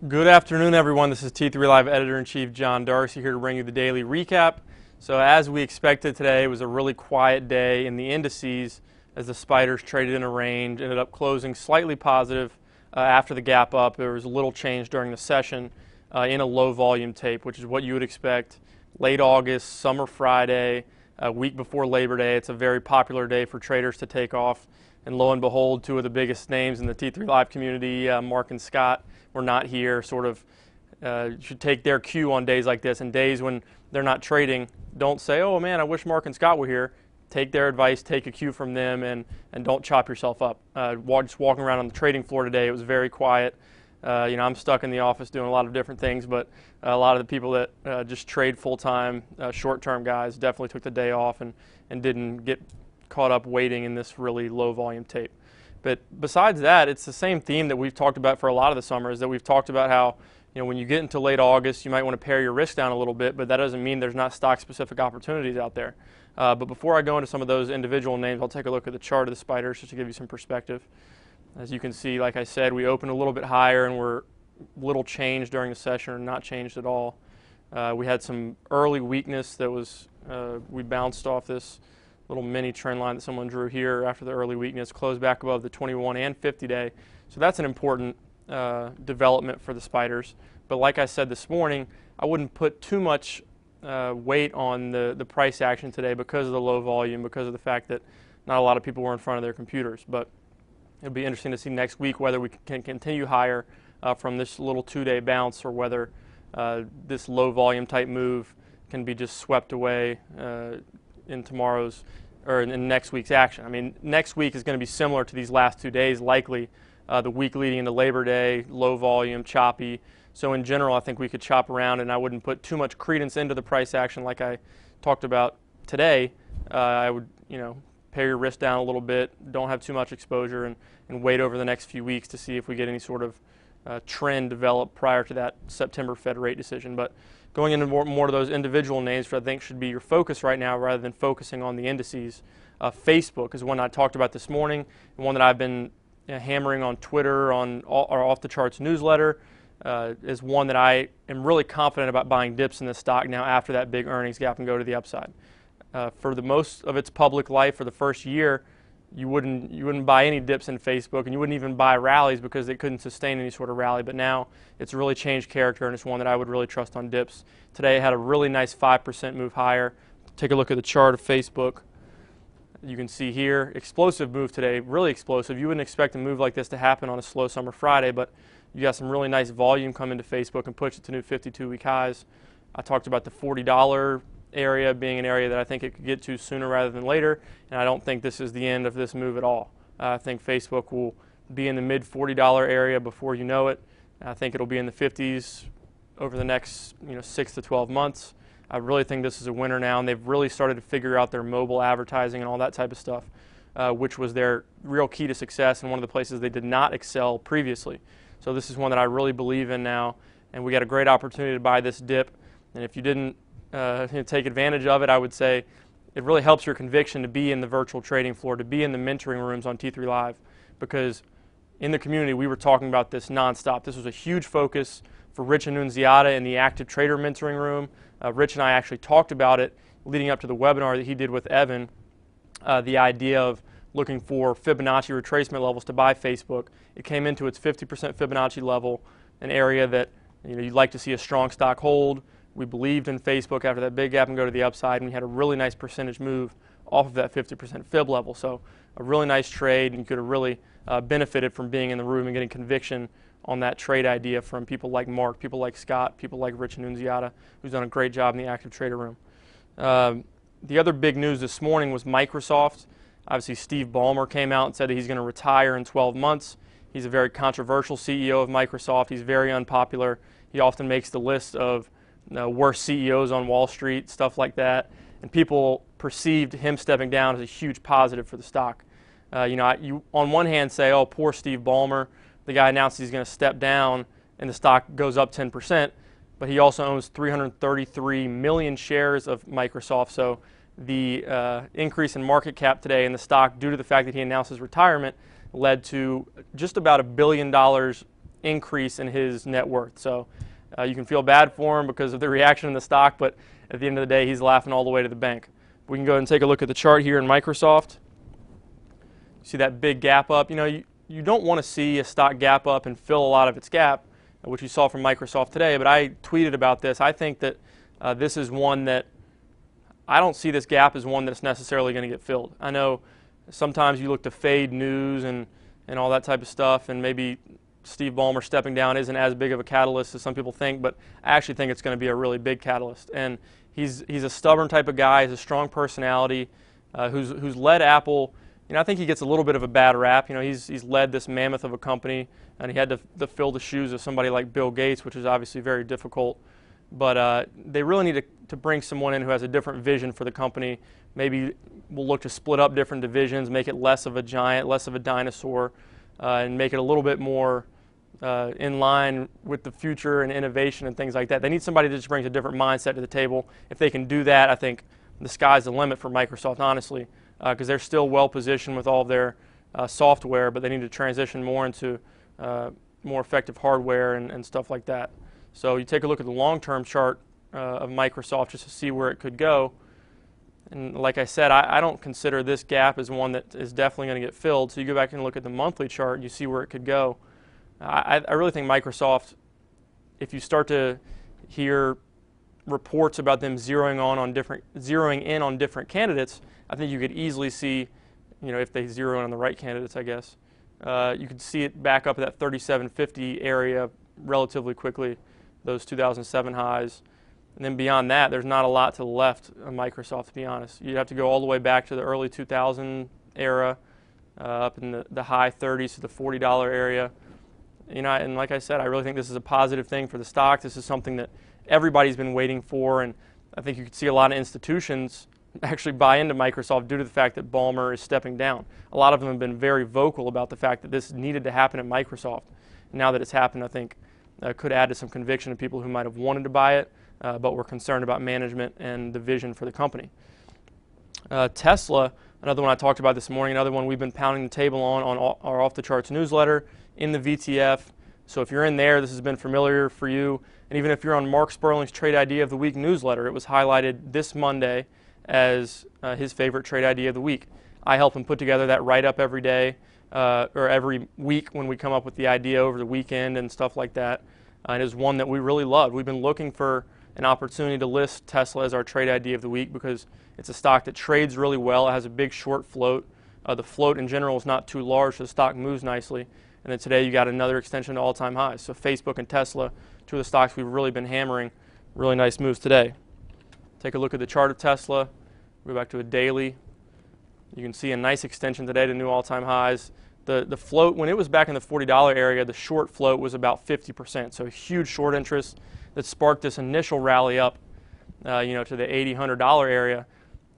Good afternoon, everyone. This is T3 Live Editor-in-Chief John Darcy here to bring you the daily recap. So as we expected today, it was a really quiet day in the indices as the spiders traded in a range, ended up closing slightly positive after the gap up. There was a little change during the session in a low volume tape, which is what you would expect. Late August, summer Friday, a week before Labor Day. It's a very popular day for traders to take off. And lo and behold, two of the biggest names in the T3 Live community, Mark and Scott, were not here. Sort of should take their cue on days like this. And days when they're not trading, don't say, oh man, I wish Mark and Scott were here. Take their advice, take a cue from them, and don't chop yourself up. Just walking around on the trading floor today, it was very quiet. I'm stuck in the office doing a lot of different things, but a lot of the people that just trade full-time, short-term guys definitely took the day off and didn't get caught up waiting in this really low volume tape. But besides that, it's the same theme that we've talked about for a lot of the summers, that we've talked about how, when you get into late August, you might want to pare your risk down a little bit, but that doesn't mean there's not stock-specific opportunities out there. But before I go into some of those individual names, I'll take a look at the chart of the spiders just to give you some perspective. As you can see, like I said, we opened a little bit higher and were little changed during the session, or not changed at all. We had some early weakness that was, we bounced off this little mini trend line that someone drew here after the early weakness, closed back above the 21 and 50 day. So that's an important development for the spiders. But like I said this morning, I wouldn't put too much weight on the price action today because of the low volume, because of the fact that not a lot of people were in front of their computers. But it'll be interesting to see next week whether we can continue higher from this little 2-day bounce, or whether this low volume type move can be just swept away in tomorrow's or in next week's action. I mean, next week is going to be similar to these last 2 days, likely the week leading into Labor Day, low volume, choppy. So in general, I think we could chop around, and I wouldn't put too much credence into the price action like I talked about today. I would, pare your risk down a little bit, don't have too much exposure, and wait over the next few weeks to see if we get any sort of trend develop prior to that September Fed rate decision. But going into more of those individual names, which I think should be your focus right now rather than focusing on the indices. Facebook is one I talked about this morning, and one that I've been hammering on Twitter, on our Off the Charts newsletter, is one that I am really confident about buying dips in this stock now after that big earnings gap and go to the upside. For the most of its public life, for the first year, you wouldn't buy any dips in Facebook, and you wouldn't even buy rallies because they couldn't sustain any sort of rally. But now it's really changed character, and it's one that I would really trust on dips. Today it had a really nice 5% move higher. Take a look at the chart of Facebook. You can see here, explosive move today, really explosive. You wouldn't expect a move like this to happen on a slow summer Friday, but you got some really nice volume come into Facebook and push it to new 52-week highs. I talked about the $40 area being an area that I think it could get to sooner rather than later, and I don't think this is the end of this move at all. I think Facebook will be in the mid $40 area before you know it. I think it'll be in the 50s over the next 6 to 12 months. I really think this is a winner now, and they've really started to figure out their mobile advertising and all that type of stuff, which was their real key to success and one of the places they did not excel previously. So this is one that I really believe in now, and we got a great opportunity to buy this dip. And if you didn't take advantage of it, I would say it really helps your conviction to be in the virtual trading floor, to be in the mentoring rooms on T3 Live, because in the community we were talking about this nonstop. This was a huge focus for Rich and Nunziata in the active trader mentoring room. Rich and I actually talked about it leading up to the webinar that he did with Evan, the idea of looking for Fibonacci retracement levels to buy Facebook. It came into its 50% Fibonacci level, an area that you'd like to see a strong stock hold. We believed in Facebook after that big gap and go to the upside, and we had a really nice percentage move off of that 50% fib level. So a really nice trade, and you could have really benefited from being in the room and getting conviction on that trade idea from people like Mark, people like Scott, people like Rich and Nunziata, who's done a great job in the active trader room. The other big news this morning was Microsoft. Obviously, Steve Ballmer came out and said that he's going to retire in 12 months. He's a very controversial CEO of Microsoft. He's very unpopular. He often makes the list of worst CEOs on Wall Street, stuff like that. And people perceived him stepping down as a huge positive for the stock. You on one hand say, oh, poor Steve Ballmer. The guy announced he's going to step down, and the stock goes up 10%. But he also owns 333 million shares of Microsoft. So the increase in market cap today in the stock, due to the fact that he announced his retirement, led to just about $1 billion increase in his net worth. So you can feel bad for him because of the reaction in the stock, but at the end of the day, he's laughing all the way to the bank. We can go ahead and take a look at the chart here in Microsoft. See that big gap up? You don't want to see a stock gap up and fill a lot of its gap, which you saw from Microsoft today, but I tweeted about this. I think that this is one that I don't see this gap as one that's necessarily going to get filled. I know sometimes you look to fade news and all that type of stuff, and maybe Steve Ballmer stepping down isn't as big of a catalyst as some people think, but I actually think it's going to be a really big catalyst. And he's a stubborn type of guy. He's a strong personality who's led Apple. I think he gets a little bit of a bad rap. He's led this mammoth of a company, and he had to fill the shoes of somebody like Bill Gates, which is obviously very difficult. But they really need to bring someone in who has a different vision for the company. Maybe we'll look to split up different divisions, make it less of a giant, less of a dinosaur, and make it a little bit more in line with the future and innovation and things like that. They need somebody that just brings a different mindset to the table. If they can do that, I think the sky's the limit for Microsoft, honestly, because they're still well positioned with all of their software, but they need to transition more into more effective hardware and stuff like that. So you take a look at the long-term chart of Microsoft just to see where it could go. And like I said, I don't consider this gap as one that is definitely going to get filled. So you go back and look at the monthly chart, and you see where it could go. I really think Microsoft, if you start to hear reports about them zeroing in on different candidates, I think you could easily see, if they zero in on the right candidates, I guess, you could see it back up at that 3750 area relatively quickly, those 2007 highs. And then beyond that, there's not a lot to the left of Microsoft, to be honest. You'd have to go all the way back to the early 2000 era, up in the high 30s to the $40 area. And like I said, I really think this is a positive thing for the stock. This is something that everybody's been waiting for, and I think you could see a lot of institutions actually buy into Microsoft due to the fact that Ballmer is stepping down. A lot of them have been very vocal about the fact that this needed to happen at Microsoft. Now that it's happened, I think could add to some conviction of people who might have wanted to buy it, but were concerned about management and the vision for the company. Tesla, another one I talked about this morning, another one we've been pounding the table on our Off the Charts newsletter in the VTF. So if you're in there, this has been familiar for you. And even if you're on Mark Sperling's Trade Idea of the Week newsletter, it was highlighted this Monday as his favorite trade idea of the week. I help him put together that write-up every day or every week when we come up with the idea over the weekend and stuff like that. It is one that we really love. We've been looking for an opportunity to list Tesla as our trade idea of the week because it's a stock that trades really well. It has a big short float. The float in general is not too large, so the stock moves nicely. And then today you got another extension to all-time highs. So Facebook and Tesla, two of the stocks we've really been hammering. Really nice moves today. Take a look at the chart of Tesla. Go back to a daily. You can see a nice extension today to new all-time highs. The float, when it was back in the $40 area, the short float was about 50%. So a huge short interest that sparked this initial rally up, to the $80, $100 area.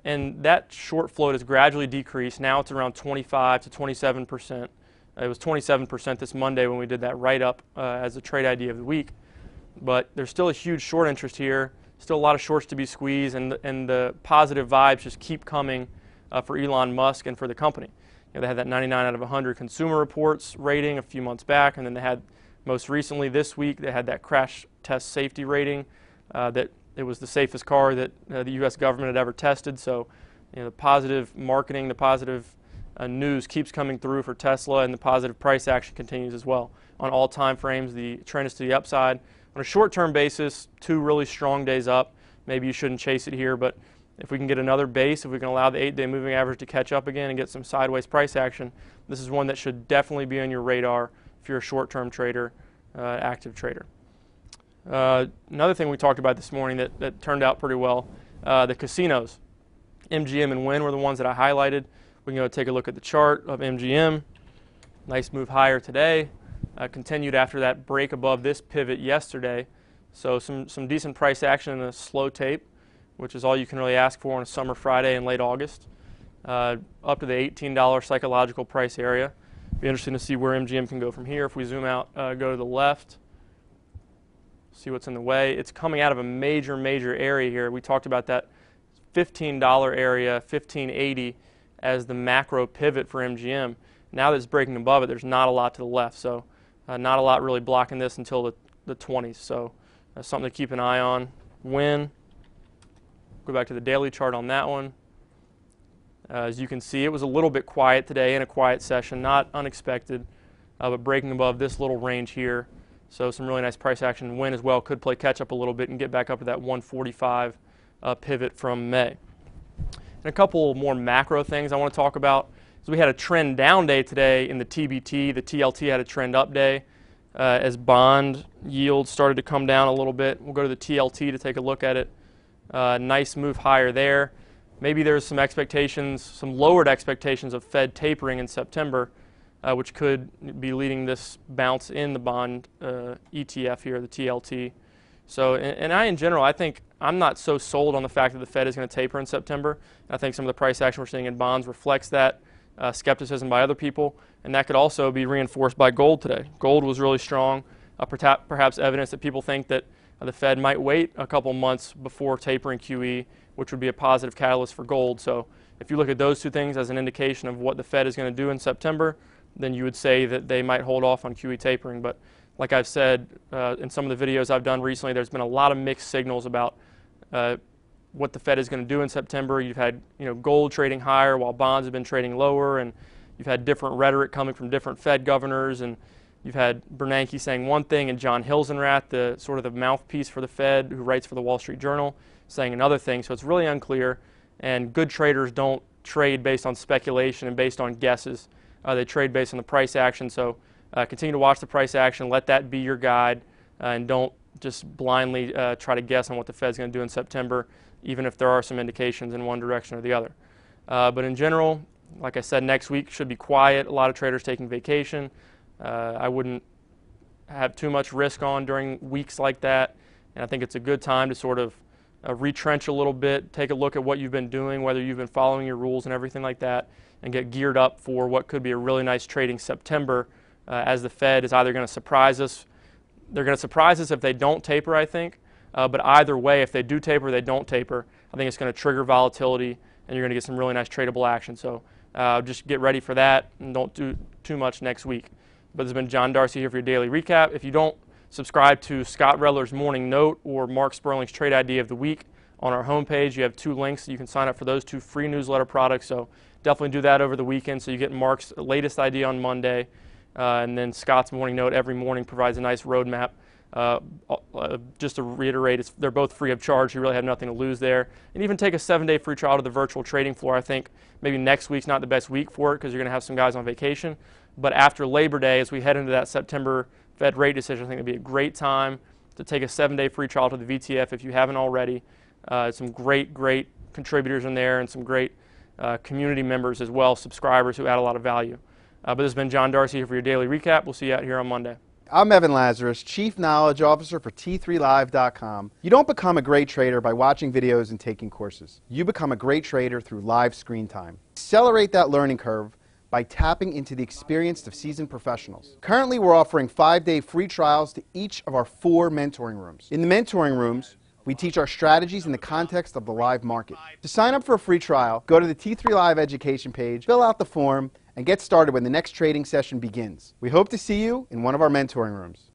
And that short float has gradually decreased. Now it's around 25 to 27%. It was 27% this Monday when we did that write-up as a trade idea of the week. But there's still a huge short interest here, still a lot of shorts to be squeezed, and the positive vibes just keep coming for Elon Musk and for the company. They had that 99 out of 100 Consumer Reports rating a few months back, and then they had most recently this week they had that crash test safety rating that it was the safest car that the U.S. government had ever tested. So the positive marketing, the positive news keeps coming through for Tesla, and the positive price action continues as well. On all time frames, the trend is to the upside. On a short-term basis, 2 really strong days up. Maybe you shouldn't chase it here, but if we can get another base, if we can allow the 8-day moving average to catch up again and get some sideways price action, this is one that should definitely be on your radar if you're a short-term trader, active trader. Another thing we talked about this morning that turned out pretty well, the casinos. MGM and Wynn were the ones that I highlighted. We can go take a look at the chart of MGM. Nice move higher today. Continued after that break above this pivot yesterday. So some decent price action in a slow tape, which is all you can really ask for on a summer Friday in late August. Up to the $18 psychological price area. Be interesting to see where MGM can go from here. If we zoom out, go to the left, see what's in the way. It's coming out of a major area here. We talked about that $15 area, $15.80, as the macro pivot for MGM. Now that it's breaking above it, there's not a lot to the left. So Not a lot really blocking this until the 20s, so that's something to keep an eye on. Win. Go back to the daily chart on that one. As you can see, it was a little bit quiet today in a quiet session, not unexpected, but breaking above this little range here. So some really nice price action. Win as well could play catch up a little bit and get back up to that 145 pivot from May. And a couple more macro things I want to talk about. So we had a trend down day today in the TBT. The TLT had a trend up day as bond yields started to come down a little bit. We'll go to the TLT to take a look at it. Nice move higher there. Maybe there's some expectations, some lowered expectations of Fed tapering in September, which could be leading this bounce in the bond ETF here, the TLT. So, and in general, I think I'm not so sold on the fact that the Fed is going to taper in September. I think some of the price action we're seeing in bonds reflects that skepticism by other people, and that could also be reinforced by gold today. Gold was really strong, perhaps evidence that people think that the Fed might wait a couple months before tapering QE, which would be a positive catalyst for gold. So if you look at those two things as an indication of what the Fed is going to do in September, then you would say that they might hold off on QE tapering. But like I've said in some of the videos I've done recently, there's been a lot of mixed signals about what the Fed is going to do in September. You've had gold trading higher while bonds have been trading lower, and you've had different rhetoric coming from different Fed governors, and you've had Bernanke saying one thing and John Hilsenrath, the sort of the mouthpiece for the Fed who writes for the Wall Street Journal, saying another thing. So it's really unclear, and good traders don't trade based on speculation and based on guesses. They trade based on the price action. So continue to watch the price action. Let that be your guide, and don't just blindly try to guess on what the Fed's going to do in September, even if there are some indications in one direction or the other. But in general, like I said, next week should be quiet. A lot of traders taking vacation. I wouldn't have too much risk on during weeks like that, and I think it's a good time to sort of retrench a little bit, take a look at what you've been doing, whether you've been following your rules and everything like that, and get geared up for what could be a really nice trading September as the Fed is either going to surprise us. They're going to surprise us if they don't taper, I think, but either way, if they do taper or they don't taper, I think it's going to trigger volatility, and you're going to get some really nice tradable action. So just get ready for that and don't do too much next week. But this has been John Darcy here for your daily recap. If you don't subscribe to Scott Redler's Morning Note or Mark Sperling's Trade Idea of the Week on our homepage, you have 2 links. You can sign up for those 2 free newsletter products. So definitely do that over the weekend so you get Mark's latest idea on Monday. And then Scott's Morning Note every morning provides a nice roadmap. Just to reiterate, they're both free of charge. You really have nothing to lose there. And even take a 7-day free trial to the virtual trading floor. I think maybe next week's not the best week for it because you're going to have some guys on vacation. But after Labor Day, as we head into that September Fed rate decision, I think it'd be a great time to take a 7-day free trial to the VTF if you haven't already. Some great contributors in there and some great community members as well, subscribers who add a lot of value. But this has been John Darcy here for your daily recap. We'll see you out here on Monday. I'm Evan Lazarus, Chief Knowledge Officer for T3Live.com. You don't become a great trader by watching videos and taking courses. You become a great trader through live screen time. Accelerate that learning curve by tapping into the experience of seasoned professionals. Currently, we're offering 5-day free trials to each of our 4 mentoring rooms. In the mentoring rooms, we teach our strategies in the context of the live market. To sign up for a free trial, go to the T3 Live education page, fill out the form, and get started when the next trading session begins. We hope to see you in one of our mentoring rooms.